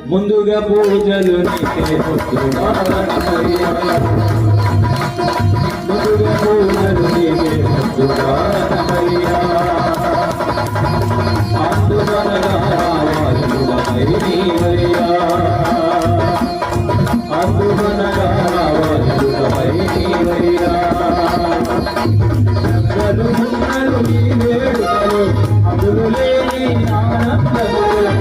ముందుగా పూజలు నీకే ముందుగా పూజలు నీకే అందుకనగా రావాజులపై నీవయ్యా అందుకనగా రావాజులపై నీవయ్యా మున్నలు నీ వేడుకలు అందులు లేని ఆనందములు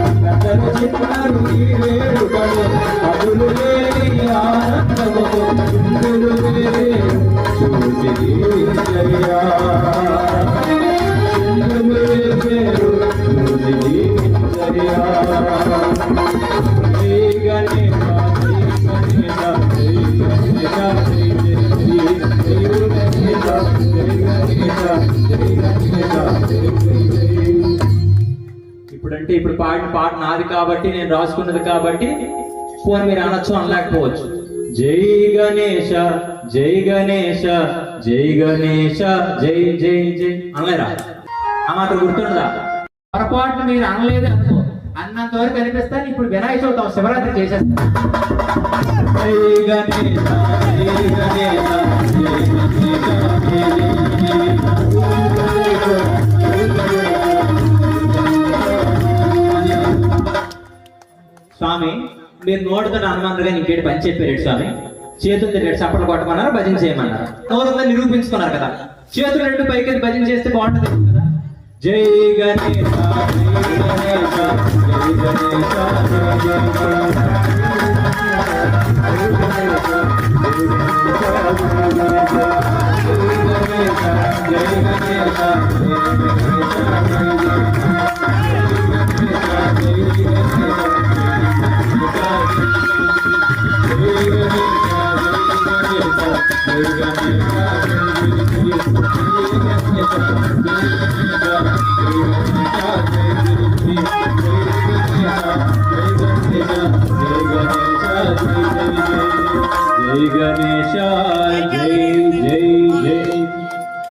కథలు చిన్నలు నీ వేడుకలు అందులు లేని ఆనందములు ఇందులు వేరే చూసి దీవించయ్యా ఇందులు వేరు చూసి దీవించయ్యా శ్రీ గణేశ ఇప్పుడంటే ఇప్పుడు పాడిన పాట నాది కాబట్టి నేను రాసుకున్నది కాబట్టి పోనీ మీరు అనొచ్చు అనలేకపోవచ్చు. జై గణేశ జై గణేశ జై గణేశ జై జై జై అనలేరా? ఆ మాత్రం గుర్తుండదా? పొరపాటున మీరు అనలేదు అనుకో, అన్నంత వరకు కనిపిస్తాను. ఇప్పుడు వినాయక చవితి శివరాత్రి చేసేస్తాను. జై గణేశ జై గణేశ జై స్వామి మీరు నోటితో అనుమానంగా ఇంకేటి పని చెప్పారు స్వామి. చేతులు తిరిగాడు చప్పట్లు కొట్టమన్నారు, భజన చేయమన్నారు. నోరుగా నిరూపించుకున్నారు కదా. చేతులు రెండు పైకి భజన చేస్తే బాగుంటుంది కదా. జై గణేశ జై గణేశ జై గణేశ జై